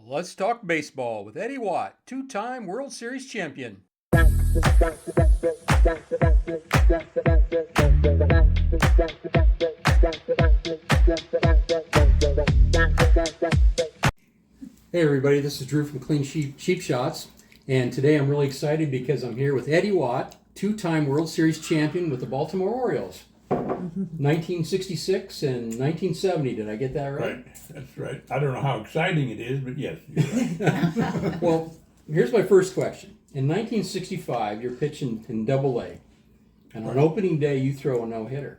Let's talk baseball with Eddie Watt, two-time World Series champion. Hey everybody, this is Drew from Clean Sheep Shots, and today I'm really excited because I'm here with Eddie Watt, two-time World Series champion with the Baltimore Orioles. 1966 and 1970, did I get that right? Right, that's right. I don't know how exciting it is, but yes, you're right. Well, here's my first question. In 1965, you're pitching in Double-A, and on opening day, you throw a no-hitter.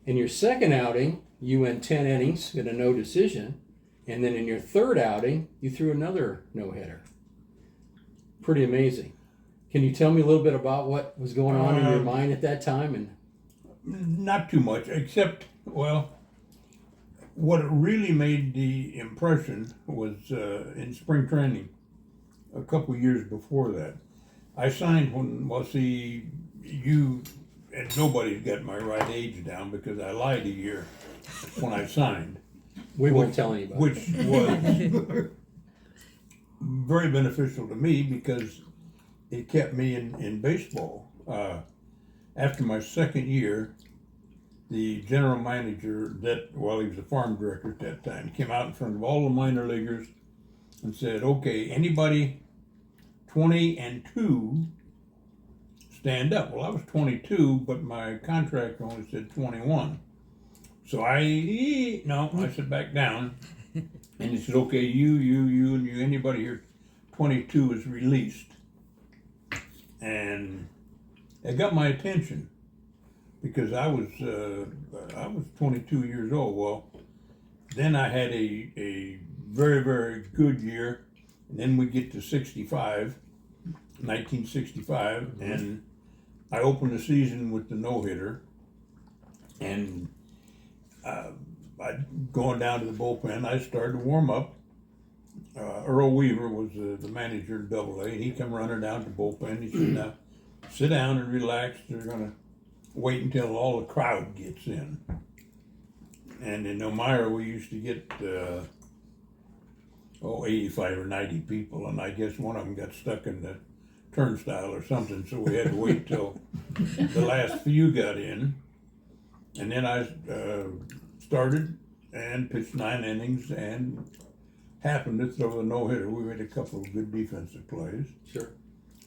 In your second outing, you went 10 innings, get a no decision, and then in your third outing, you threw another no-hitter. Pretty amazing. Can you tell me a little bit about what was going on in your mind at that time? And Not too much, except, well, what really made the impression was in spring training a couple years before that. I signed when, well, see, you, and nobody's got my right age down because I lied a year when I signed. we won't tell anybody. Which was very beneficial to me because it kept me in baseball. After my second year, the general manager he was a farm director at that time, came out in front of all the minor leaguers and said, okay, anybody 20 and 2 stand up. Well, I was 22, but my contract only said 21. So I said back down. And he said, okay, you, anybody here 22 is released. And it got my attention because I was 22 years old. Well, then I had a very, very good year. And then we get to 1965, and I opened the season with the no-hitter. And going down to the bullpen, I started to warm up. Earl Weaver was the manager in Double-A, and he come running down to the bullpen. He said, now, sit down and relax. They're going to wait until all the crowd gets in. And in Elmira, we used to get 85 or 90 people, and I guess one of them got stuck in the turnstile or something, so we had to wait till the last few got in. And then I started and pitched 9 innings and happened to throw a no-hitter. We made a couple of good defensive plays. Sure.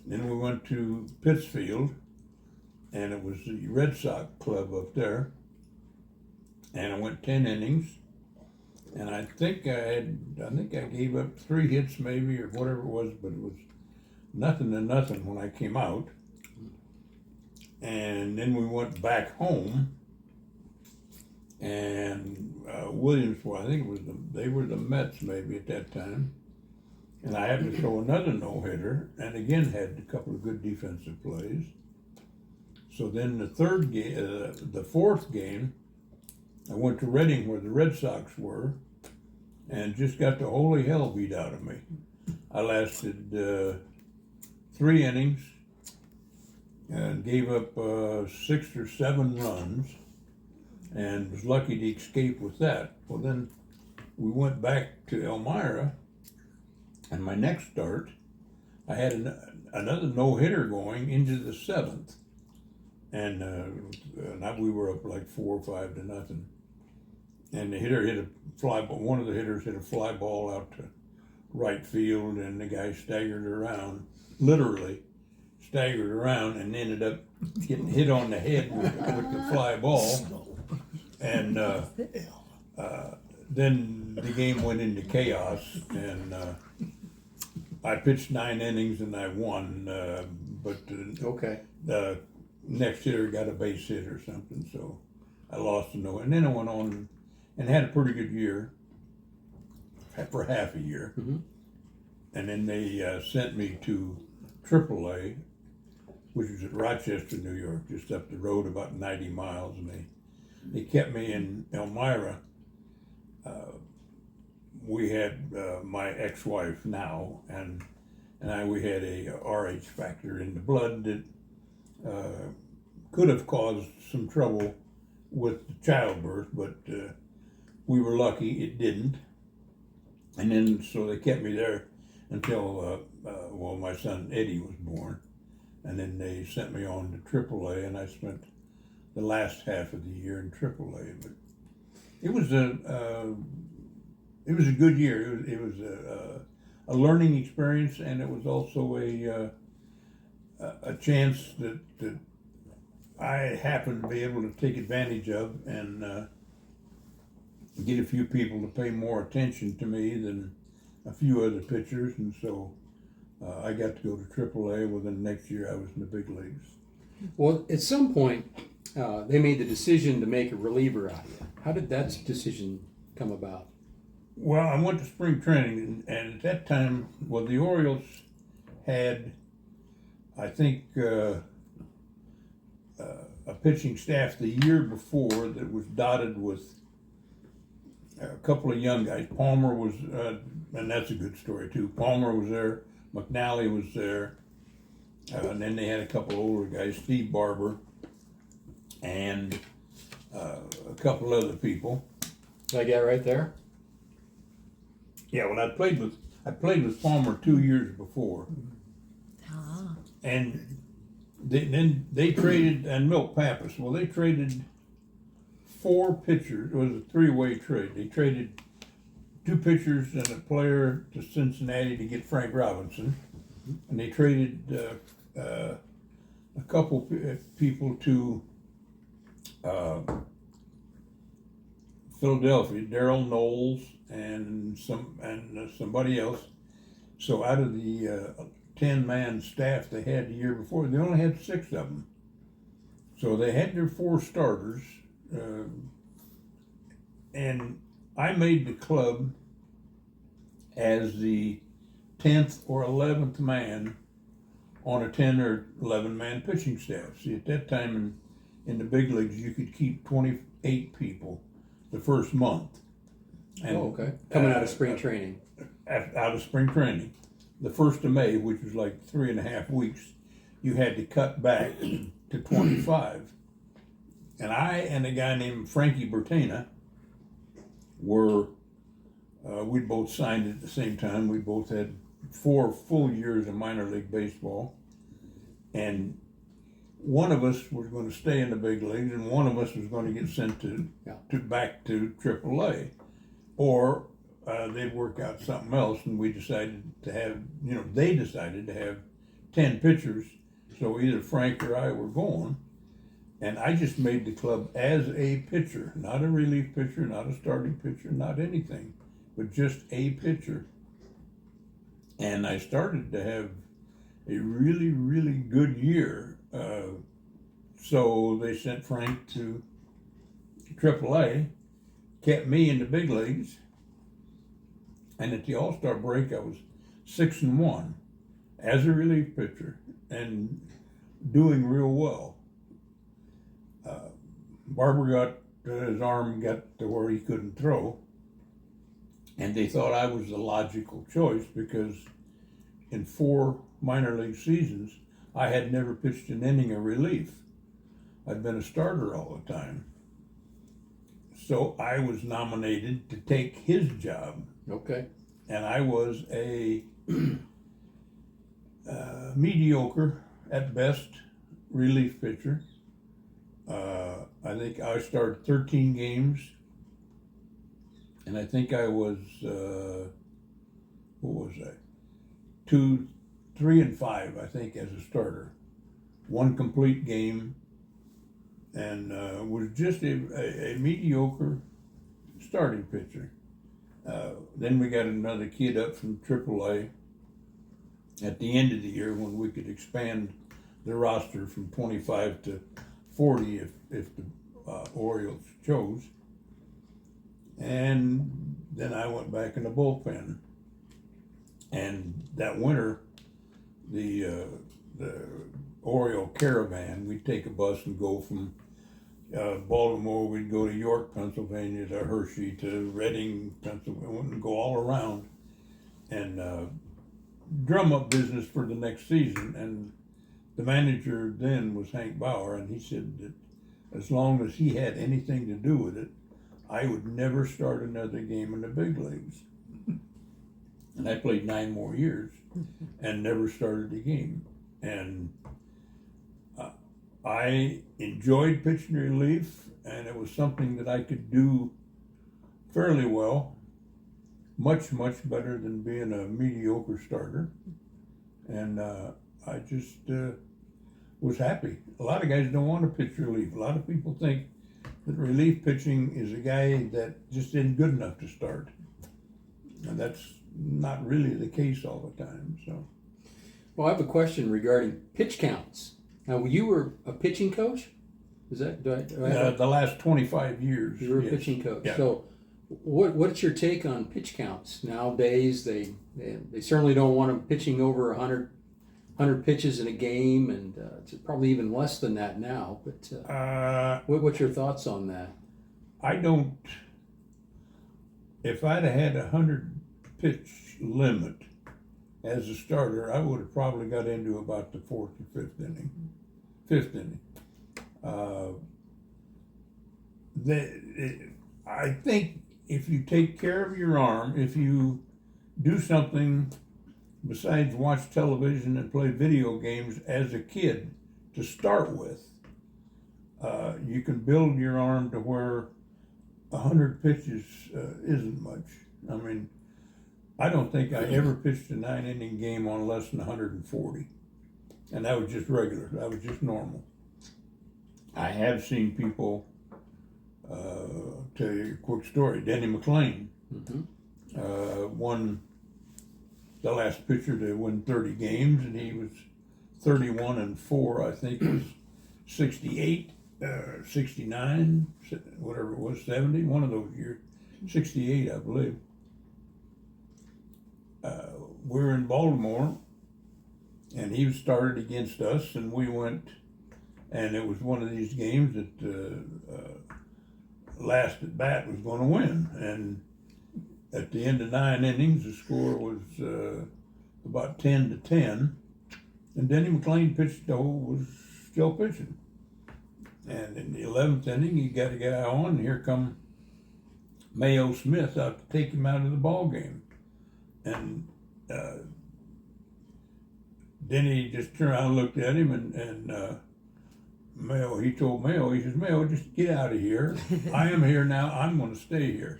Then we went to Pittsfield, and it was the Red Sox club up there. And I went 10 innings, and I think I gave up 3 hits maybe or whatever it was, but it was nothing to nothing when I came out. And then we went back home. And Williamsport, I think they were the Mets maybe at that time, and I had to throw another no-hitter, and again had a couple of good defensive plays. So then the fourth game, I went to Reading where the Red Sox were, and just got the holy hell beat out of me. I lasted 3 innings and gave up 6 or 7 runs. And was lucky to escape with that. Well, then we went back to Elmira, and my next start, I had another no-hitter going into the 7th, and we were up like 4 or 5 to nothing. And the hitter hit a fly ball. One of the hitters hit a fly ball out to right field, and the guy staggered around, literally staggered around, and ended up getting hit on the head with the fly ball. And then the game went into chaos, and I pitched 9 innings and I won. But the next hitter got a base hit or something, so I lost a no. And then I went on and had a pretty good year for half a year. Mm-hmm. And then they sent me to AAA, which was at Rochester, New York, just up the road about 90 miles, and they kept me in Elmira. We had my ex-wife now, and we had a RH factor in the blood that could have caused some trouble with childbirth, but we were lucky it didn't. And then, so they kept me there until, my son Eddie was born. And then they sent me on to AAA, and I spent the last half of the year in AAA. But it was a good year. It was a learning experience, and it was also a chance that I happened to be able to take advantage of and get a few people to pay more attention to me than a few other pitchers, and so I got to go to AAA. Well, then next year I was in the big leagues. Well, at some point, they made the decision to make a reliever out of you. How did that decision come about? Well, I went to spring training, and at that time, well, the Orioles had, I think, a pitching staff the year before that was dotted with a couple of young guys. Palmer was, and that's a good story too. Palmer was there, McNally was there, and then they had a couple of older guys, Steve Barber, and a couple other people. That guy right there? Yeah, well, I played with Palmer 2 years before, and they traded, and Milt Pappas. Well, they traded 4 pitchers. It was a 3-way trade. They traded 2 pitchers and a player to Cincinnati to get Frank Robinson, and they traded a couple people to Philadelphia, Darrell Knowles and somebody else. So out of the 10-man staff they had the year before, they only had 6 of them. So they had their 4 starters, and I made the club as the 10th or 11th man on a 10 or 11-man pitching staff. See, at that time in the big leagues, you could keep 28 people the first month. And, okay. Coming out of spring training. Out of spring training. The 1st of May, which was like 3.5 weeks, you had to cut back to 25. And I and a guy named Frankie Bertena were, we both signed at the same time. We both had 4 full years of minor league baseball. And one of us was going to stay in the big leagues, and one of us was going to get sent back to AAA. Or they'd work out something else, and we decided to have, they decided to have 10 pitchers, so either Frank or I were going, and I just made the club as a pitcher, not a relief pitcher, not a starting pitcher, not anything, but just a pitcher. And I started to have a really, really good year. So they sent Frank to AAA, kept me in the big leagues, and at the All-Star break I was 6-1 as a relief pitcher and doing real well. Barber his arm got to where he couldn't throw, and they thought I was the logical choice because in 4 minor league seasons I had never pitched an inning of relief. I'd been a starter all the time. So I was nominated to take his job. Okay. And I was a mediocre, at best, relief pitcher. I think I started 13 games, and I think I was, 2, 3, and 5, I think, as a starter. 1 complete game, and was just a mediocre starting pitcher. Then we got another kid up from AAA at the end of the year when we could expand the roster from 25 to 40 if the Orioles chose. And then I went back in the bullpen. And that winter, the Oriole caravan, we'd take a bus and go from Baltimore, we'd go to York, Pennsylvania, to Hershey, to Reading, Pennsylvania, and go all around and drum up business for the next season. And the manager then was Hank Bauer, and he said that as long as he had anything to do with it, I would never start another game in the big leagues. And I played 9 more years and never started a game. And I enjoyed pitching relief, and it was something that I could do fairly well, much better than being a mediocre starter. And I just was happy. A lot of guys don't want to pitch relief. A lot of people think that relief pitching is a guy that just isn't good enough to start. And that's not really the case all the time. So, Well, I have a question regarding pitch counts. Now, you were a pitching coach? Is that do I have the last 25 years. you were a yes. pitching coach? Yeah. So, what's your take on pitch counts nowadays? They certainly don't want them pitching over 100 pitches in a game, and it's probably even less than that now. But what's your thoughts on that? I don't. If I'd have had 100 pitch limit as a starter, I would have probably got into about the 4th or 5th inning. 5th inning. I think if you take care of your arm, if you do something besides watch television and play video games as a kid to start with, you can build your arm to where 100 pitches isn't much. I mean, I don't think I ever pitched a 9-inning game on less than 140. And that was just regular, that was just normal. I have seen people, tell you a quick story. Denny McLean won the last pitcher to win 30 games, and he was 31-4, I think it was 68, 69, whatever it was, 70, one of those years, 68, I believe. We were in Baltimore, and he started against us, and we went, and it was one of these games that last at bat was going to win. And at the end of 9 innings, the score was about 10-10, and Denny McLean was still pitching. And in the 11th inning, he got a guy on, and here come Mayo Smith out to take him out of the ball game. And Denny just turned around and looked at him, and Mayo, he told Mayo, he says, Mayo, just get out of here. I am here now. I'm going to stay here.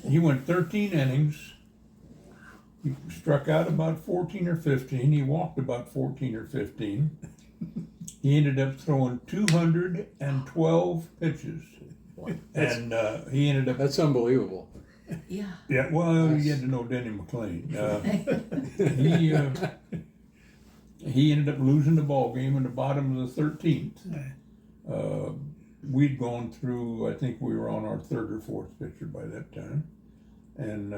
He went 13 innings. He struck out about 14 or 15. He walked about 14 or 15. He ended up throwing 212 pitches. And he ended up... That's unbelievable. Yeah. Yeah, well, you had to know Denny McLean. He ended up losing the ball game in the bottom of the 13th. We'd gone through, I think we were on our 3rd or 4th pitcher by that time. And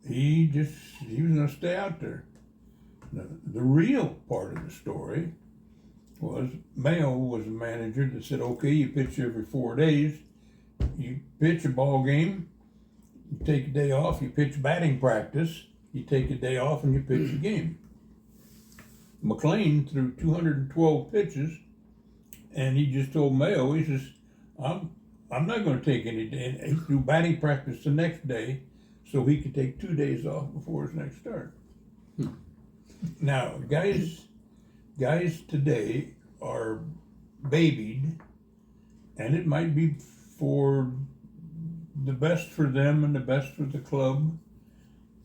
he was going to stay out there. The real part of the story was Mayo was a manager that said, okay, you pitch every 4 days. You pitch a ball game, you take a day off, you pitch batting practice, you take a day off, and you pitch a game. McLean threw 212 pitches, and he just told Mayo, he says, I'm not going to take any day. He threw batting practice the next day so he could take 2 days off before his next start. Now, guys today are babied, and it might be for the best for them and the best for the club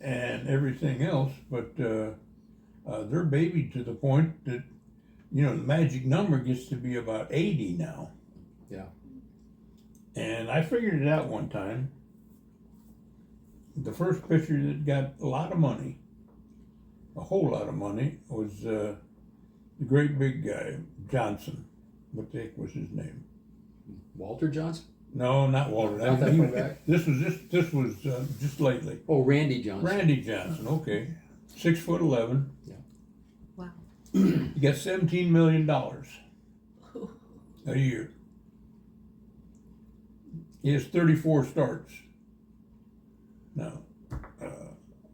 and everything else, but they're babied to the point that, the magic number gets to be about 80 now. Yeah. And I figured it out one time. The first pitcher that got a lot of money, a whole lot of money, was the great big guy, Johnson. What the heck was his name? Walter Johnson? No, not Walter. Not that far back? This was just lately. Oh, Randy Johnson. Randy Johnson, okay. 6'11". Yeah. Wow. He got $17 million a year. He has 34 starts. Now,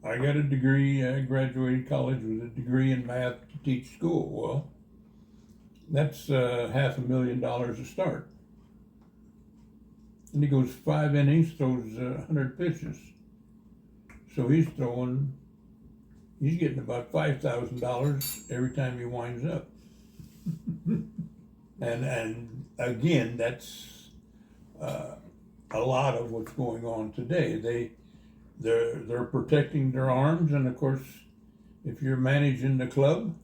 I got a degree. I graduated college with a degree in math to teach school. Well, that's $500,000 a start. And he goes 5 innings, throws 100 pitches. So he's getting about $5,000 every time he winds up. And again, that's a lot of what's going on today. They're protecting their arms, and of course, if you're managing the club,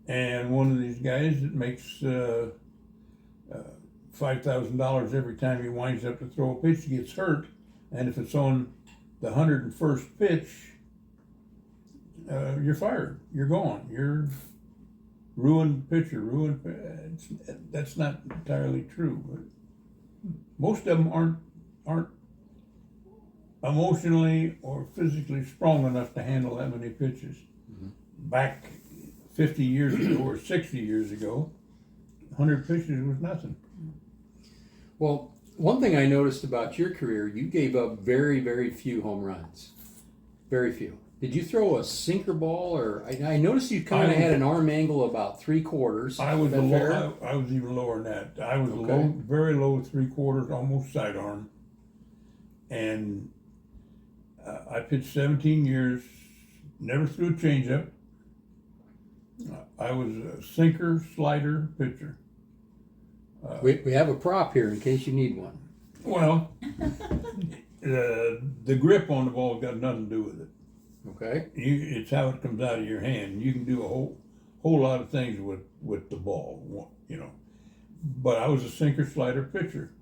and one of these guys that makes $5,000 every time he winds up to throw a pitch gets hurt, and if it's on the 101st pitch, you're fired. You're gone. You're ruined pitcher. That's not entirely true. But most of them aren't emotionally or physically strong enough to handle that many pitches. Mm-hmm. Back 50 years ago or 60 years ago, 100 pitches was nothing. Well, one thing I noticed about your career, you gave up very, very few home runs. Very few. Did you throw a sinker ball, or I noticed you kind of had an arm angle about 3/4. I was I was even lower than that. I was Okay. very low 3/4, almost sidearm, and I pitched 17 years. Never threw a changeup. I was a sinker slider pitcher. We have a prop here in case you need one. Well, the grip on the ball got nothing to do with it. Okay. It's how it comes out of your hand. You can do a whole lot of things with the ball, you know. But I was a sinker slider pitcher,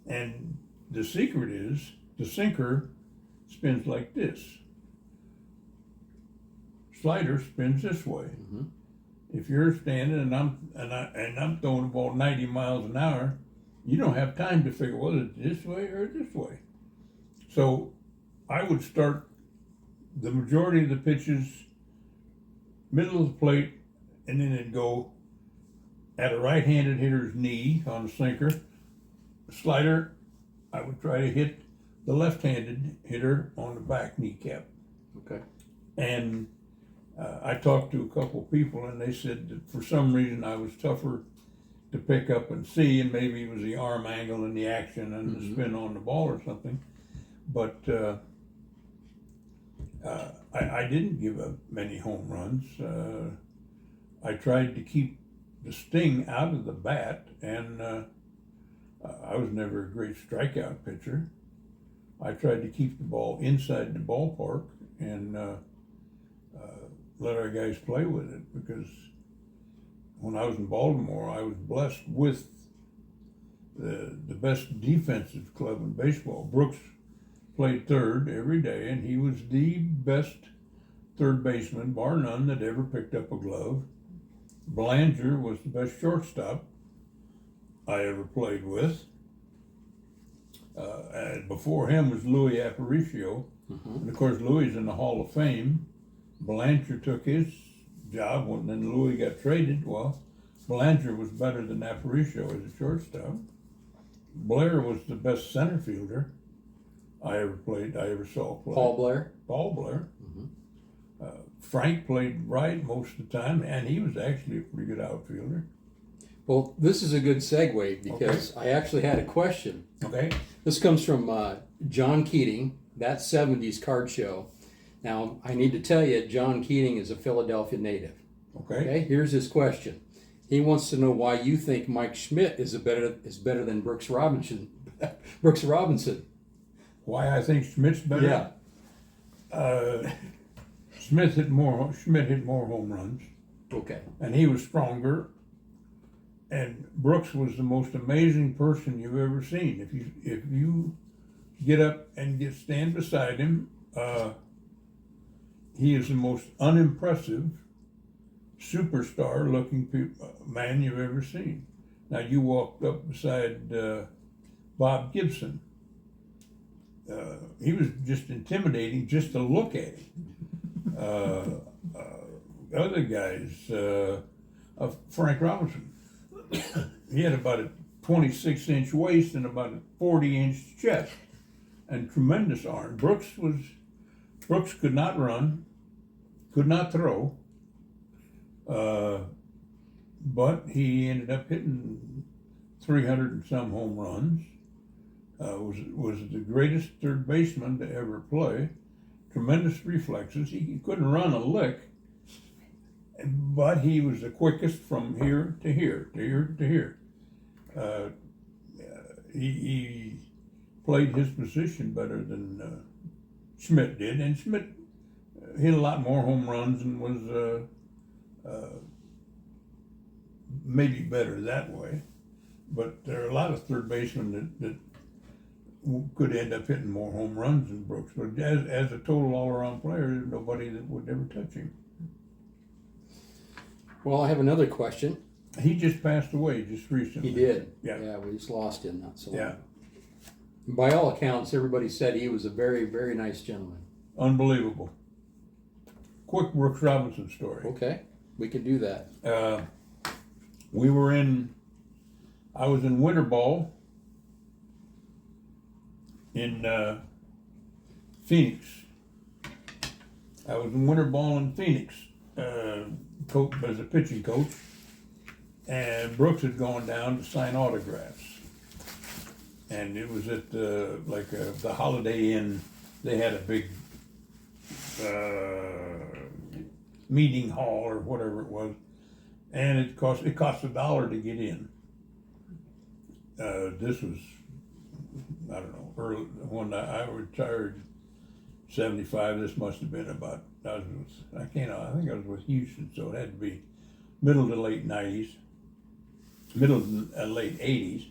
and the secret is the sinker spins like this. Slider spins this way. Mm-hmm. If you're standing and I'm throwing the ball 90 miles an hour, you don't have time to figure whether it's this way or this way. So I would start the majority of the pitches middle of the plate, and then it'd go at a right-handed hitter's knee on the sinker. Slider, I would try to hit the left-handed hitter on the back kneecap. Okay. And I talked to a couple people, and they said that for some reason I was tougher to pick up and see, and maybe it was the arm angle and the action and the spin on the ball or something. But I didn't give up many home runs. I tried to keep the sting out of the bat, and I was never a great strikeout pitcher. I tried to keep the ball inside the ballpark and let our guys play with it, because when I was in Baltimore, I was blessed with the best defensive club in baseball. Brooks played third every day, and he was the best third baseman, bar none, that ever picked up a glove. Belanger was the best shortstop I ever played with. And before him was Louis Aparicio. And of course, Louis is in the Hall of Fame. Belanger took his job when then Louis got traded. Well, Belanger was better than Aparicio as a shortstop. Blair was the best center fielder I ever saw play. Paul Blair. Paul Blair. Frank played right most of the time, and he was actually a pretty good outfielder. Well, this is a good segue because I actually had a question. Okay. This comes from John Keating, That 70s Card Show. Now, I need to tell you, John Keating is a Philadelphia native. Okay. Here's his question. He wants to know why you think Mike Schmidt is better than Brooks Robinson. Brooks Robinson. Why I think Schmidt's better? Yeah. Schmidt hit more home runs, Okay. and he was stronger. And Brooks was the most amazing person you've ever seen. If you get up and stand beside him, he is the most unimpressive superstar-looking man you've ever seen. Now, you walked up beside Bob Gibson. He was just intimidating just to look at him. Other guys, Frank Robinson, he had about a 26-inch waist and about a 40-inch chest and tremendous arm. Brooks could not run, could not throw, but he ended up hitting 300 and some home runs, was the greatest third baseman to ever play. Tremendous reflexes. He couldn't run a lick, but he was the quickest from here to here, to here to here. He played his position better than Schmidt did, and Schmidt hit a lot more home runs and was maybe better that way. But there are a lot of third basemen that could end up hitting more home runs than Brooks. But as a total all-around player, there's nobody that would ever touch him. Well, I have another question. He just passed away just recently. He did. Yeah. Yeah, we just lost him not so long. Yeah. By all accounts, everybody said he was a very, very nice gentleman. Unbelievable. Quick Brooks Robinson story. Okay, we can do that. I was in winter ball in Phoenix. I was in winter ball in Phoenix, coach as a pitching coach, and Brooks had gone down to sign autographs. And it was at the Holiday Inn. They had a big meeting hall or whatever it was, and it cost $1 to get in. This was, I don't know, early when I retired, 75. This must have been about I think I was with Houston, so it had to be middle to late 90s, middle to late 80s.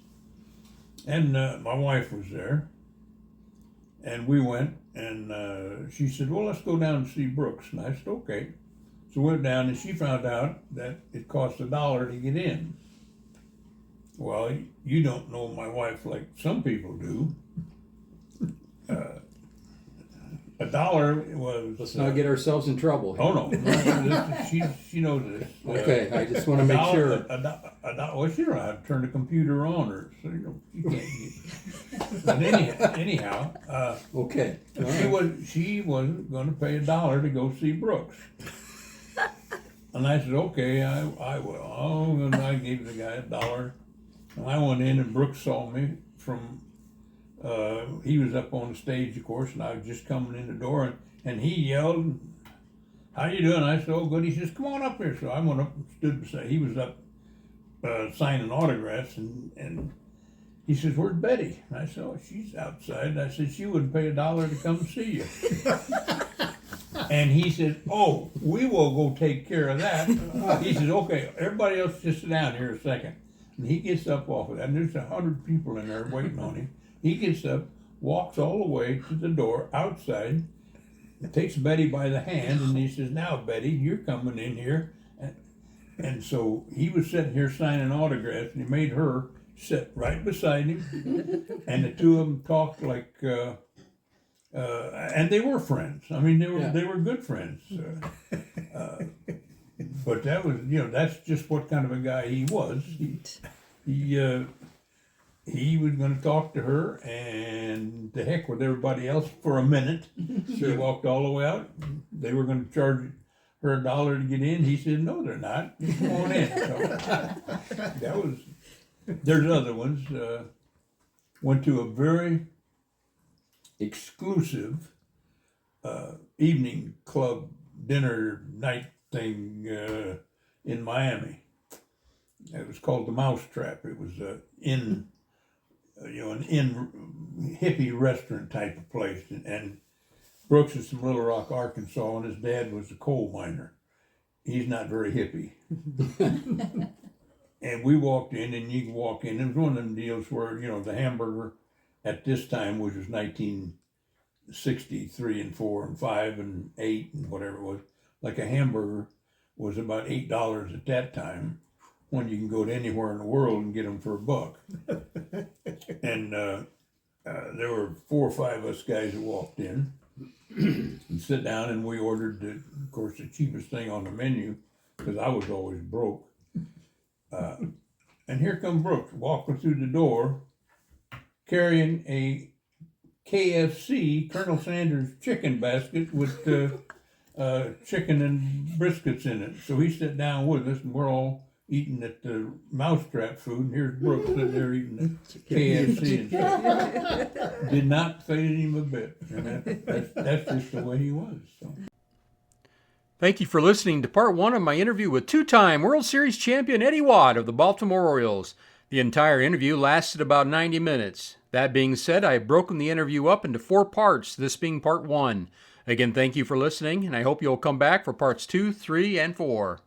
And my wife was there, and we went, and she said, well, let's go down and see Brooks. And I said, okay. So we went down, and she found out that it cost $1 to get in. Well, you don't know my wife like some people do. $1 was... Let's not get ourselves in trouble here. Oh, no. She knows this. Okay, I just want to make sure. Well, she don't know how to turn the computer on, or so you can't get. But anyhow, Okay. she wasn't going to pay $1 to go see Brooks, and I said, okay, I will. Oh, and I gave the guy $1, and I went in, and Brooks saw me from. He was up on the stage, of course, and I was just coming in the door, and he yelled, how you doing? I said, oh, good. He says, come on up here. So I went up and stood beside. He was up signing autographs, and he says, where's Betty? And I said, oh, she's outside. And I said, she wouldn't pay $1 to come see you. And he said, oh, we will go take care of that. He says, okay, everybody else just sit down here a second. And he gets up off of that, and there's 100 people in there waiting on him. He gets up, walks all the way to the door outside, takes Betty by the hand, and he says, now, Betty, you're coming in here. And so he was sitting here signing autographs, and he made her sit right beside him, and the two of them talked like, and they were friends. I mean, they were good friends. But that was, that's just what kind of a guy he was. He was going to talk to her, and to heck with everybody else for a minute. Sure. He walked all the way out. They were going to charge her $1 to get in. He said, no, they're not. Just come on in. So there's other ones. Went to a very exclusive evening club dinner night thing in Miami. It was called the Mousetrap. It was an hippie restaurant type of place, and Brooks is from Little Rock, Arkansas, and his dad was a coal miner. He's not very hippie. And we walked in, and you can walk in. It was one of them deals where, the hamburger at this time, which was 1963 and 4 and 5 and 8 and whatever it was, like a hamburger was about $8 at that time, when you can go to anywhere in the world and get them for $1. And there were 4 or 5 of us guys that walked in and sit down, and we ordered, of course, the cheapest thing on the menu, because I was always broke. And here come Brooks walking through the door, carrying a KFC, Colonel Sanders chicken basket with chicken and briskets in it. So he sat down with us, and we're all eating at the mousetrap food, and here's Brooks sitting there eating at KFC and stuff. Did not faze him a bit. And that's just the way he was. So. Thank you for listening to part one of my interview with two-time World Series champion Eddie Watt of the Baltimore Orioles. The entire interview lasted about 90 minutes. That being said, I have broken the interview up into 4 parts, this being part 1. Again, thank you for listening, and I hope you'll come back for parts 2, 3, and 4.